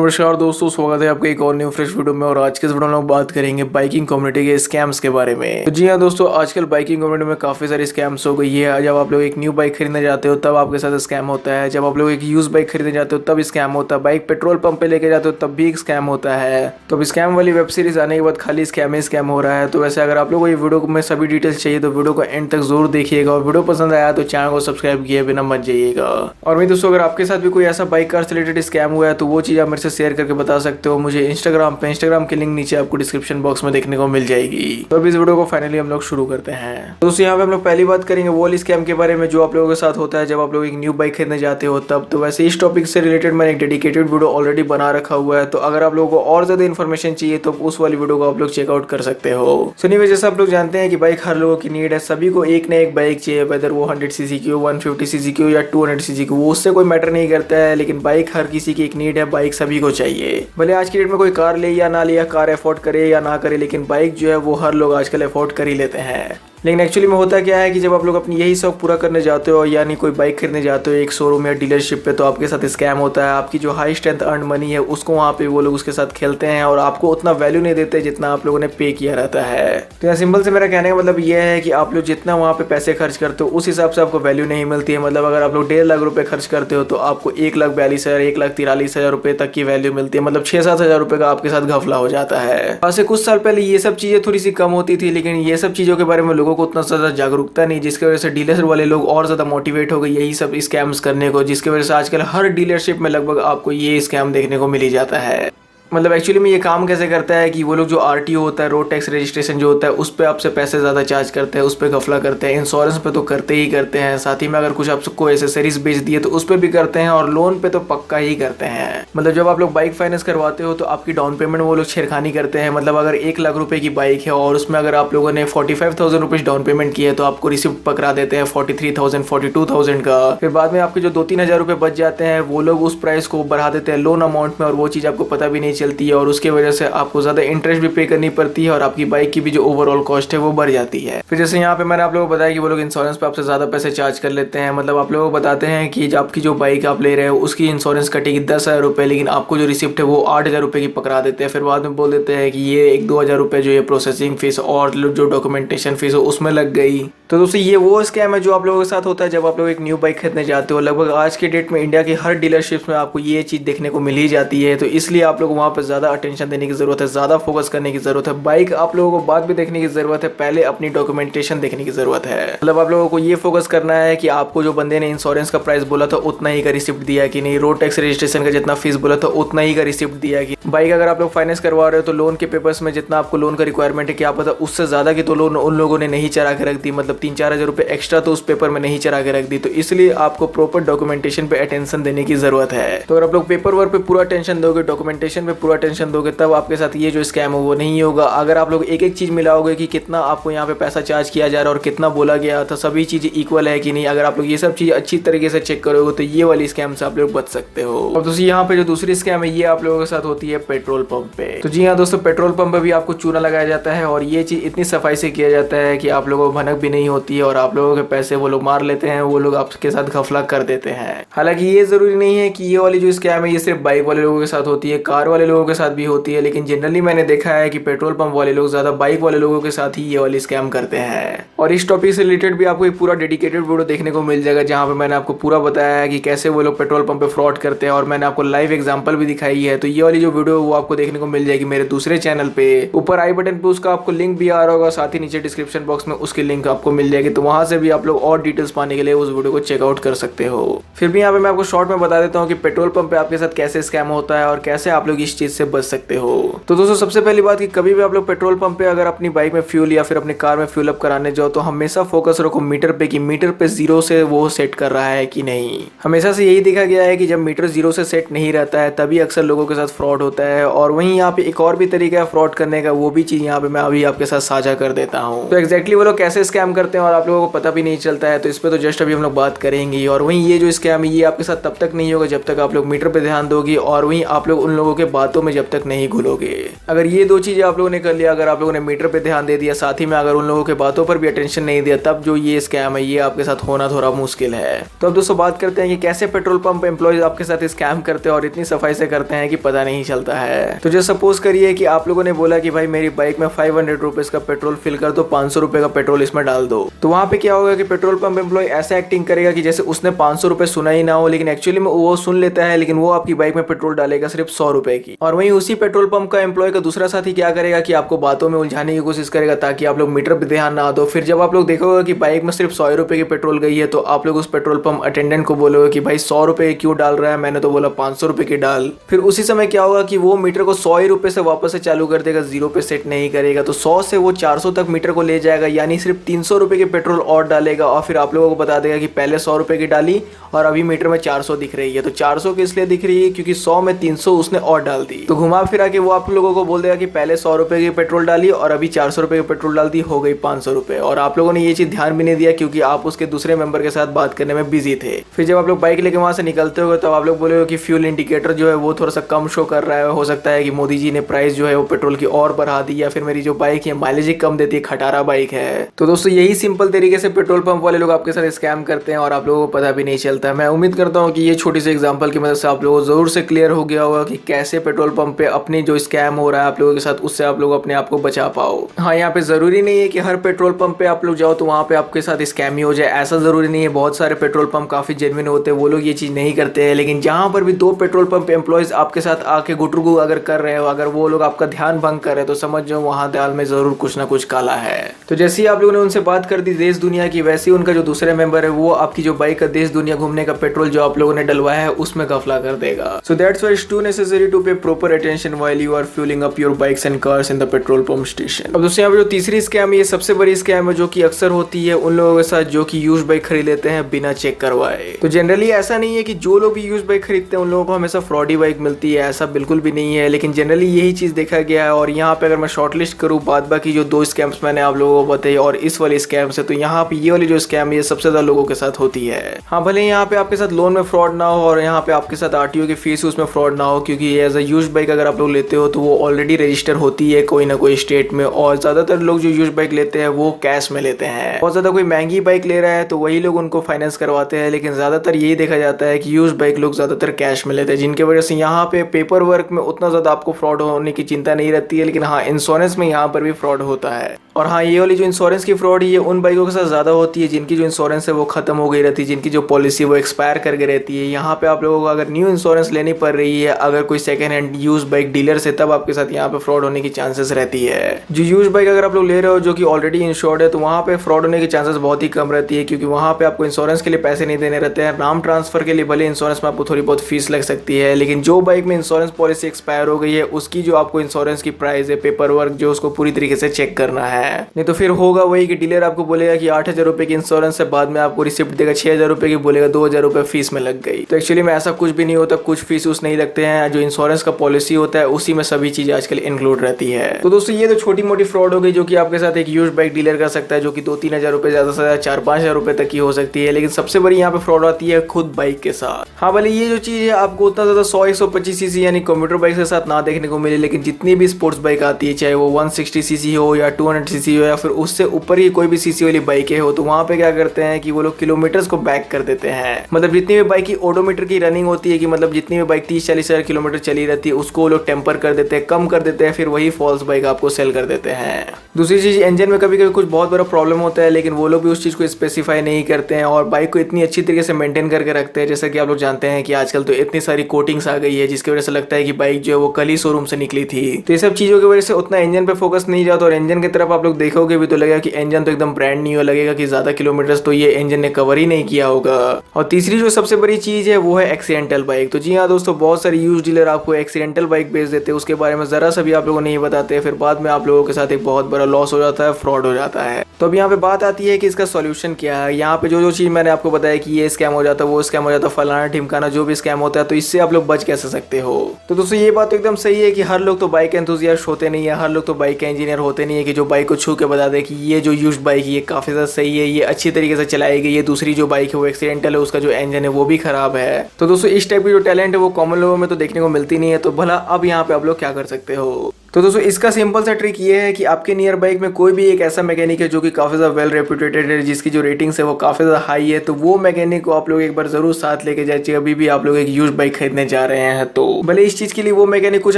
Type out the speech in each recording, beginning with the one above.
नमस्कार दोस्तों, स्वागत है आपके एक और न्यू फ्रेश वीडियो में। और आज के इस वीडियो में हम बात करेंगे बाइकिंग कम्युनिटी के स्कैम्स के बारे में। तो जी हाँ दोस्तों, आजकल बाइकिंग कम्युनिटी में काफी सारी स्कैम्स हो गई है। जब आप लोग एक न्यू बाइक खरीदने जाते हो तब आपके साथ स्कैम होता है। जब आप लोग एक यूज बाइक खरीदने जाते हो तब स्कैम होता है। बाइक पेट्रोल पंप पे लेके जाते हो तब भी स्कैम होता है। तो अब स्कैम वाली वेब सीरीज आने के बाद खाली स्कैम ही स्कैम हो रहा है। तो वैसे अगर आप लोगों को ये वीडियो में सभी डिटेल्स चाहिए तो वीडियो को एंड तक जरूर देखिएगा। और वीडियो पसंद आया तो चैनल को सब्सक्राइब किए बिना मत जाइएगा। और वही दोस्तों, अगर आपके साथ भी कोई ऐसा बाइक कार से रिलेटेड स्कैम हुआ है तो वो चीज आप मेरे से शेयर करके बता सकते हो मुझे इंस्टाग्राम पे। इंस्टाग्राम की लिंक नीचे आपको डिस्क्रिप्शन बॉक्स में देखने को मिल जाएगी। तो अब इस वीडियो को फाइनली हम लोग शुरू करते हैं। तो दोस्तों, यहाँ पे हम लोग पहली बात करेंगे वो वाली स्कैम के बारे में जो आप लोगों के साथ होता है जब आप लोग एक न्यू बाइक खरीदने जाते हो तब। तो वैसे इस टॉपिक से रिलेटेड मैंने एक डेडिकेटेड वीडियो ऑलरेडी बना रखा हुआ है। तो अगर आप लोगों को और ज्यादा इन्फॉर्मेशन चाहिए तो उस वाली वीडियो को आप लोग चेकआउट कर सकते हो। सुनिए, जैसे आप लोग जानते हैं कि बाइक हर लोगों की नीड है। सभी को एक ना एक बाइक चाहिए, वेदर वो 100 सीसी की हो, 150 सीसी की हो या 200 सीसी की, वो उससे कोई मैटर नहीं करता है। लेकिन बाइक हर किसी की एक नीड है, बाइक सभी को चाहिए। भले आज की डेट में कोई कार ले या ना ले, या कार अफोर्ड करे या ना करे, लेकिन बाइक जो है वो हर लोग आजकल अफोर्ड कर ही लेते हैं। लेकिन एक्चुअली में होता क्या है कि जब आप लोग अपनी यही शौक पूरा करने जाते हो, यानी कोई बाइक खरीदने जाते हो एक शोरूम या डीलरशिप पे, तो आपके साथ स्कैम होता है। आपकी जो हाई स्ट्रेंथ अर्न मनी है उसको वहाँ पे वो लोग उसके साथ खेलते हैं और आपको उतना वैल्यू नहीं देते जितना आप लोगों ने पे किया रहता है। तो यहाँ सिंपल से मेरा कहने का मतलब ये है कि आप लोग जितना वहाँ पे पैसे खर्च करते हो उस हिसाब से आपको वैल्यू नहीं मिलती है। मतलब अगर आप लोग 1.5 लाख रुपए खर्च करते हो तो आपको 1,42,000 1,43,000 रुपए तक की वैल्यू मिलती है। मतलब 6-7 हजार रुपए का आपके साथ घपला हो जाता है। आज से कुछ साल पहले ये सब चीजें थोड़ी सी कम होती थी, लेकिन ये सब चीजों के बारे में लोगों को उतना ज्यादा जागरूकता नहीं, जिसकी वजह से डीलर वाले लोग और ज्यादा मोटिवेट हो गए यही सब स्कैम्स करने को, जिसकी वजह से आजकल हर डीलरशिप में लगभग आपको ये स्कैम देखने को मिल ही जाता है। मतलब एक्चुअली में ये काम कैसे करता है कि वो लोग जो आरटीओ होता है, रोड टैक्स रजिस्ट्रेशन जो होता है, उस पर आपसे पैसे ज़्यादा चार्ज करते हैं, उस पर घपला करते हैं। इंश्योरेंस पे तो करते ही करते हैं, साथ ही में अगर कुछ आपको एसेसरीज बेच दिए तो उस पर भी करते हैं, और लोन पे तो पक्का ही करते हैं। मतलब जब आप लोग बाइक फाइनेंस करवाते हो तो आपकी डाउन पेमेंट वो लोग छेड़खानी करते हैं। मतलब अगर 1 लाख रुपए की बाइक है और उसमें अगर आप लोगों ने 45,000 रुपीज़ डाउन पेमेंट किया है तो आपको रिसिप्ट पकड़ा देते हैं 43,000 42,000 का। फिर बाद में आपके जो 2-3 हजार रुपये बच जाते हैं वो लोग उस प्राइस को बढ़ा देते हैं लोन अमाउंट में, और वो चीज़ आपको पता भी नहीं चलती है। और उसके वजह से आपको ज्यादा इंटरेस्ट भी पे करनी पड़ती है और आपकी बाइक की भी जो ओवरऑल कॉस्ट है वो बढ़ जाती है। फिर जैसे यहाँ पे मैंने आप लोगों को बताया कि वो लोग इंश्योरेंस पे आपसे ज्यादा पैसे चार्ज कर लेते हैं। मतलब आप लोगों को बताते हैं कि आपकी जो बाइक आप ले रहे हो उसकी इंश्योरेंस कटेगी 10,000 रुपए, लेकिन आपको जो रिसिप्ट है वो 8,000 रुपए की पकड़ा देते हैं। फिर बाद में बोल देते हैं कि ये 1-2 हजार रुपए जो ये प्रोसेसिंग फीस और जो डॉक्यूमेंटेशन फीस है उसमें लग गई। तो दोस्तों, ये वो स्कैम है जो आप लोगों के साथ होता है जब आप लोग एक न्यू बाइक खरीदने जाते हो। लगभग आज के डेट में इंडिया की हर डीलरशिप में आपको ये चीज देखने को मिल ही जाती है। तो इसलिए आप लोग वहाँ पे ज्यादा अटेंशन देने की जरूरत है, ज्यादा फोकस करने की जरूरत है। बाइक आप लोगों को बाद भी देखने की जरूरत है, पहले अपनी डॉक्यूमेंटेशन देखने की जरूरत है। मतलब आप लोगों को ये फोकस करना है कि आपको जो बंदे ने इंश्योरेंस का प्राइस बोला था उतना ही का रिसिप्ट दिया कि नहीं, रोड टैक्स रजिस्ट्रेशन का जितना फीस बोला था उतना ही का रिसिप्ट दिया कि बाइक अगर आप लोग फाइनेंस करवा रहे हो तो लोन के पेपर्स में जितना आपको लोन का रिक्वायरमेंट है क्या पता उससे ज्यादा की तो लोन उन लोगों ने नहीं चढ़ा के रख दी। मतलब 3-4 हजार रुपए एक्स्ट्रा तो उस पेपर में नहीं चढ़ा के रख दी। तो इसलिए आपको प्रॉपर डॉक्यूमेंटेशन पे अटेंशन देने की जरूरत है। तो अगर आप लोग पेपर वर्क पे पूरा अटेंशन दोगे, डॉक्यूमेंटेशन पे पूरा अटेंशन दोगे, तब आपके साथ ये जो स्कैम है वो नहीं होगा। अगर आप लोग एक एक चीज मिलाओगे कि कितना आपको यहाँ पे पैसा चार्ज किया जा रहा है और कितना बोला गया था, सभी चीजें इक्वल है कि नहीं, अगर आप लोग ये सब चीज अच्छी तरीके से चेक करोगे तो ये वाली स्कैम से आप लोग बच सकते हो। और दोस्तों, यहाँ पे जो दूसरी स्कैम है ये आप लोगों के साथ होती है पेट्रोल पंप पे। तो जी हाँ दोस्तों, पेट्रोल पंप पे भी आपको चूना लगाया जाता है और ये चीज इतनी सफाई से किया जाता है कि आप लोगों को भनक भी नहीं होती है और आप लोगों के पैसे वो लोग मार लेते हैं, वो लोग आपके साथ घपला कर देते हैं। हालांकि ये जरूरी नहीं है कि ये वाली जो स्कैम है ये सिर्फ बाइक वाले लोगों के साथ होती है, कार वाले लोगों के साथ भी होती है। लेकिन जनरली मैंने देखा है कि पेट्रोल पंप वाले लोग ज्यादा बाइक वाले लोगों के साथ ही ये वाली स्कैम करते हैं। और इस टॉपिक से रिलेटेड भी आपको एक पूरा डेडिकेटेड वीडियो देखने को मिल जाएगा जहां पे मैंने आपको पूरा बताया है कि कैसे वो लोग पेट्रोल पंप पे फ्रॉड करते हैं और मैंने आपको लाइव एग्जांपल भी दिखाई है। तो ये वाली जो वीडियो वो आपको देखने को मिल जाएगी मेरे दूसरे चैनल पे। ऊपर आई बटन पे उसका आपको लिंक भी आ रहा होगा, साथ ही नीचे डिस्क्रिप्शन बॉक्स में उसकी लिंक आपको मिल जाएगी। तो वहां से भी आप लोग और डिटेल्स पाने के लिए उस वीडियो को चेकआउट कर सकते हो। फिर भी यहाँ पे मैं आपको शॉर्ट में बता देता हूँ कि पेट्रोल पंप पे आपके साथ कैसे स्कैम होता है और कैसे आप लोग इस चीज से बच सकते हो। तो दोस्तों, सबसे पहली बात कि कभी भी आप लोग पेट्रोल पंप पे अगर अपनी बाइक में फ्यूल या फिर अपनी कार में फ्यूल अप कराने जाओ तो हमेशा फोकस रखो मीटर पे कि मीटर पे 0 से वो सेट कर रहा है कि नहीं। हमेशा से यही देखा गया है कि जब मीटर 0 से सेट नहीं रहता है तभी अक्सर लोगों के साथ फ्रॉड होता है। और वहीं यहाँ पे एक और भी तरीका है फ्रॉड करने का, वो भी चीज यहाँ पे मैं अभी आपके साथ साझा कर देता हूँ। तो एक्जैक्टली वो लोग कैसे स्कैम करते हैं और आप लोगों को पता भी नहीं चलता है, तो इस पे तो जस्ट अभी हम लोग बात करेंगे। और वहीं ये जो स्कैम है ये आपके साथ तब तक नहीं होगा जब तक आप लोग मीटर पे ध्यान दोगे और वहीं आप लोग उन लोगों के बातों में जब तक नहीं घुलोगे। अगर ये दो चीजें आप लोगों ने कर लिया, अगर आप लोगों ने मीटर पे ध्यान दे दिया, साथ ही में अगर उन लोगों के बातों पर भी अटेंशन नहीं दिया, तब जो ये स्कैम है ये आपके साथ होना थोड़ा मुश्किल है। तो अब दोस्तों बात करते हैं कि कैसे पेट्रोल पंप एम्प्लॉयज आपके साथ स्कैम करते हैं और इतनी सफाई से करते हैं कि पता नहीं चलता है। तो जैसे सपोज करिए कि आप लोगों ने बोला कि भाई मेरी बाइक में 500 रुपीज का पेट्रोल फिल कर दो, 500 रुपए का पेट्रोल इसमें डाल दो। तो वहां पे क्या होगा कि पेट्रोल पंप एम्प्लॉय ऐसा एक्टिंग करेगा कि जैसे उसने 500 रुपए सुना ही ना हो, लेकिन एक्चुअली में वो सुन लेता है, लेकिन वो आपकी बाइक में पेट्रोल डालेगा सिर्फ 100 रुपए की। और वहीं उसी पेट्रोल पंप का एम्प्लॉय का दूसरा साथी क्या करेगा कि आपको बातों में उलझाने की कोशिश करेगा ताकि आप लोग मीटर पे ध्यान ना दो। फिर जब आप लोग देखोगे कि बाइक में सिर्फ 100 रुपए की पेट्रोल गई है, तो आप लोग उस पेट्रोल पंप अटेंडेंट को बोलोगे कि भाई 100 रुपए क्यों डाल रहा है, मैंने तो बोला 500 रुपए की डाल। फिर उसी समय क्या होगा कि वो मीटर को 100 रुपए से वापस से चालू कर देगा, 0 पे सेट नहीं करेगा। तो 100 से वो 400 तक मीटर को ले जाएगा, यानी सिर्फ 300 रुपए की पेट्रोल और डालेगा। और फिर आप लोगों को बता देगा कि पहले 100 रुपए की डाली और अभी मीटर में 400 दिख रही है। तो 400 किस लिए दिख रही है, क्योंकि 100 में 300 उसने और डाल दी। तो घुमा फिरा के वो आप लोगों को बोल देगा कि पहले 100 रुपए की पेट्रोल डाली और अभी 400 रुपए की पेट्रोल डाल दी, हो गई 500 रुपए। और आप लोगों ने ये चीज ध्यान भी नहीं दिया क्योंकि आप उसके दूसरे मेंबर के साथ बात करने में बिजी थे। फिर जब आप लोग बाइक लेके वहां से निकलते हो तो आप लोग बोलोगे कि फ्यूल इंडिकेटर जो है वो थोड़ा सा कम शो कर रहा है, हो सकता है कि मोदी जी ने प्राइस जो है वो पेट्रोल की और बढ़ा दी, या फिर मेरी जो बाइक है माइलेज ही कम देती है, खटारा बाइक है। तो दोस्तों यही सिंपल तरीके से पेट्रोल पंप वाले लोग आपके साथ स्कैम करते हैं और आप लोगों को पता भी नहीं चलता। मैं उम्मीद करता हूँ कि ये छोटी सी एग्जांपल की मदद से आप लोगों को जरूर से क्लियर हो गया होगा कि कैसे पेट्रोल पंप पे अपनी जो स्कैम हो रहा है आप लोगों के साथ, उससे आप लोग अपने आप को बचा पाओ। हाँ, यहाँ पे जरूरी नहीं है कि हर पेट्रोल पंप पे आप लोग जाओ तो वहाँ पे आपके साथ स्कैम ही हो जाए, ऐसा जरूरी नहीं है। बहुत सारे पेट्रोल पंप काफी जेन्युइन होते हैं, वो लोग ये चीज नहीं करते हैं। लेकिन जहाँ पर भी 2 पेट्रोल पंप एम्प्लॉयज आपके साथ आके गुटरगु अगर कर रहे हो, अगर वो लोग आपका ध्यान भंग कर रहे हैं, तो समझ जाओ वहाँ दाल में जरूर कुछ ना कुछ काला है। तो जैसे ही आप लोगों ने उनसे बात कर दी देश दुनिया की, वैसे ही उनका जो दूसरे मेंबर है वो आपकी जो बाइक का देश दुनिया घूमने का पेट्रोल जो आप लोगों ने डलवाया है उसमें घपला कर देगा। So that's why it's too necessary to pay proper attention while you are fueling up your bikes and cars in the petrol pump station. अब दोस्तों यहाँ पे जो तीसरी स्कैम है, ये सबसे बड़ी स्कैम है जो कि अक्सर होती है उन लोगों के साथ जो कि यूज बाइक खरीद लेते हैं बिना चेक करवाए। तो जनरली ऐसा नहीं है कि जो लोग भी यूज बाइक खरीदते हैं उन लोगों को हमेशा फ्रॉडी बाइक मिलती है, ऐसा बिल्कुल भी नहीं है। लेकिन जनरली यही चीज देखा गया है। और यहाँ पे अगर मैं शॉर्टलिस्ट करूँ बाद बाकी जो 2 स्कैम्स मैंने आप लोगों को बताई और इस वाली स्कैम से, तो यहाँ पे ये वाली जो स्कैम ये सबसे ज्यादा लोगों के साथ होती है। हाँ, भले यहाँ पे आपके साथ लोन में फ्रॉड ना हो और यहाँ पे आपके साथ आरटीओ की फीस उसमें फ्रॉड ना हो, क्योंकि एज अ यूज बाइक अगर आप लोग लेते हो तो वो ऑलरेडी रजिस्टर होती है कोई ना कोई स्टेट में। और ज्यादातर लोग जो यूज बाइक लेते हैं वो कैश में लेते हैं। बहुत ज्यादा कोई महंगी बाइक ले रहा है तो वही लोग उनको फाइनेंस करवाते हैं, लेकिन ज्यादातर यही देखा जाता है कि यूज बाइक लोग ज्यादातर कैश में लेते हैं, जिनकी वजह से यहाँ पे पेपर वर्क में उतना ज्यादा आपको फ्रॉड होने की चिंता नहीं रहती है। लेकिन हाँ, इंश्योरेंस में यहाँ पर भी फ्रॉड होता है। और हाँ, ये वाली जो इंश्योरेंस की फ्रॉड ये उन बाइकों के साथ ज्यादा होती है जिनकी जो इंश्योरेंस है वो खत्म हो गई रहती है, जिनकी जो पॉलिसी वो एक्सपायर करके रहती है। यहाँ पे आप लोगों को अगर न्यू इंश्योरेंस लेनी पड़ रही है अगर कोई second hand use bike dealer से, तब आपके साथ यहाँ पे फ्रॉड होने की चांसेस रहती है। जो यूज बाइक अगर आप लोग ले रहे हो जो कि ऑलरेडी इंश्योर्ड है, तो वहाँ पे फ्रॉड होने की चांसेस बहुत ही कम रहती है, क्योंकि वहाँ पे आपको इंश्योरेंस के लिए पैसे नहीं देने रहते हैं। नाम ट्रांसफर के लिए भले इंश्योरेंस में आपको थोड़ी बहुत फीस लग सकती है, लेकिन जो बाइक में इंश्योरेंस पॉलिसी एक्सपायर हो गई है उसकी जो आपको इंश्योरेंस की प्राइस है, पेपर वर्क जो उसको पूरी तरीके से चेक करना है। नहीं तो फिर होगा वही कि डीलर आपको बोलेगा कि 8,000 रुपए की इंश्योरेंस है, बाद में आपको रिसिप्ट देगा 6,000 रुपए की, बोलेगा 2,000 रुपए फीस में लग गई। तो एक्चुअली में ऐसा कुछ भी नहीं होता, कुछ फीस उस नहीं लगते हैं। जो इंश्योरेंस का पॉलिसी होता है उसी में सभी चीज आजकल इंक्लूड रहती है। तो दोस्तों ये तो छोटी मोटी फ्रॉड हो गई जो कि आपके साथ एक यूज बाइक डीलर कर सकता है, जो कि 2-3 हजार रुपए ज्यादा से ज्यादा 4-5 हजार रुपए तक की हो सकती है। लेकिन सबसे बड़ी यहाँ पे फ्रॉड आती है खुद बाइक के साथ। हाँ, भले ये जो चीज है आपको उतना ज्यादा 100-125 सीसी यानी कंप्यूटर बाइक के साथ ना देखने को मिले, लेकिन जितनी भी स्पोर्ट्स बाइक आती है, चाहे वो 160 सीसी हो या 200 सीसी हो या फिर उससे ऊपर ही कोई भी सीसी वाली बाइकें हो, तो वहाँ पे क्या करते हैं कि वो लोग किलोमीटर्स को बैक कर देते हैं। मतलब जितनी भी बाइक की ओडोमीटर की रनिंग होती है, कि मतलब जितनी भी बाइक 30-40 हजार किलोमीटर चली रहती है उसको वो लोग टेम्पर कर देते हैं, कम कर देते हैं, फिर वही फॉल्स बाइक आपको सेल कर देते हैं। दूसरी चीज, इंजन में कभी कभी कुछ बहुत बड़ा प्रॉब्लम होता है, लेकिन वो लोग भी उस चीज को स्पेसिफाई नहीं करते हैं और बाइक को इतनी अच्छी तरीके से मेंटेन करके रखते हैं। जैसा कि आप लोग जानते हैं कि आजकल तो इतनी सारी कोटिंग्स आ गई है जिसकी वजह से लगता है कि बाइक जो है वो कल ही शोरूम से निकली थी। तो ये सब चीजों की वजह से उतना इंजन पे फोकस नहीं जाता और इंजन की तरफ आप लोग देखोगे भी तो लगेगा कि इंजन तो एकदम ब्रांड न्यू लगेगा, कि ज्यादा किलोमीटर तो ये इंजन ने कवर ही नहीं किया होगा। और तीसरी जो सबसे बड़ी चीज है वो है एक्सीडेंटल बाइक। तो जी हाँ दोस्तों, बहुत सारे यूज डीलर आपको एक्सीडेंटल बाइक बेच देते हैं, उसके बारे में जरा सा भी आप लोगों नहीं बताते, फिर बाद में आप लोगों के साथ एक बहुत बड़ा लॉस हो जाता है, फ्रॉड हो जाता है। तो अब यहाँ पे बात आती है कि इसका सॉल्यूशन क्या है। यहाँ पे जो चीज मैंने आपको बताया कि ये स्कैम हो जाता है, वो स्कैम हो जाता है, फलाना ढिमकाना जो भी स्कैम होता है, तो इससे आप लोग बच कैसे सकते हो। तो दोस्तों ये बात तो एकदम सही है कि हर लोग तो बाइक एंथुसियास्ट होते नहीं है, हर लोग तो बाइक के इंजीनियर होते नहीं है कि जो बाइक को को छू के बता दे कि ये जो यूज्ड बाइक ये काफी ज्यादा सही है, ये अच्छी तरीके से चलाएगी, ये दूसरी जो बाइक है वो एक्सीडेंटल है, उसका जो इंजन है वो भी खराब है। तो दोस्तों इस टाइप की जो टैलेंट है वो कॉमन लोगों में तो देखने को मिलती नहीं है। तो भला अब यहाँ पे आप लोग क्या कर सकते हो? तो दोस्तों इसका सिंपल सा ट्रिक ये है कि आपके नियर बाइक में कोई भी एक ऐसा मैकेनिक है जो कि काफी ज्यादा वेल रेप्यूटेड है, जिसकी जो रेटिंग्स है वो काफी ज्यादा हाई है, तो वो मैकेनिक को आप लोग एक बार जरूर साथ लेके जाइए अभी भी आप लोग एक यूज्ड बाइक खरीदने जा रहे हैं। तो भले इस चीज के लिए वो मैकेनिक कुछ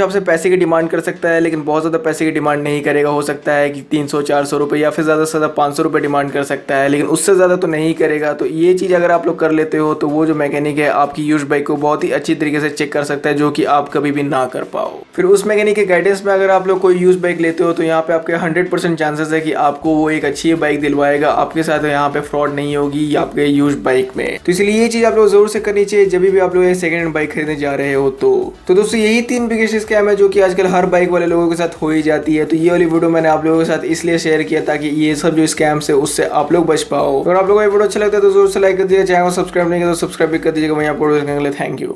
आपसे पैसे की डिमांड कर सकता है, लेकिन बहुत ज्यादा पैसे की डिमांड नहीं करेगा। हो सकता है कि 300-400 रुपए या फिर ज्यादा से ज्यादा 500 रुपए डिमांड कर सकता है, लेकिन उससे ज्यादा तो नहीं करेगा। तो ये चीज अगर आप लोग कर लेते हो तो वो जो मैकेनिक है आपकी यूज्ड बाइक को बहुत ही अच्छी तरीके से चेक कर सकता है, जो कि आप कभी भी ना कर पाओ। फिर उस मैकेनिक के गाइडेंस में अगर आप लोग कोई यूज्ड बाइक लेते हो तो यहाँ पे आपके 100% चांसेस है कि आपको वो एक अच्छी बाइक दिलवाएगा, आपके साथ यहाँ पे फ्रॉड नहीं होगी आपके यूज्ड बाइक में। तो इसलिए ये चीज आप लोग जरूर से करनी चाहिए जब भी आप लोग सेकंड हैंड बाइक खरीदने जा रहे हो। तो दोस्तों यही 3 बिगेस्ट स्कैम है जो कि आजकल हर बाइक वाले लोगों के साथ हो ही जाती है। तो ये वाली वीडियो मैंने आप लोगों के साथ इसलिए शेयर किया ताकि ये सब जो स्कैम्स है उससे आप लोग बच पाओ। अगर आप लोगों को ये वीडियो अच्छा लगता है तो जरूर से लाइक कर दीजिए, चैनल को सब्सक्राइब नहीं किया तो सब्सक्राइब भी कर दीजिएगा। मैं आपको थैंक यू।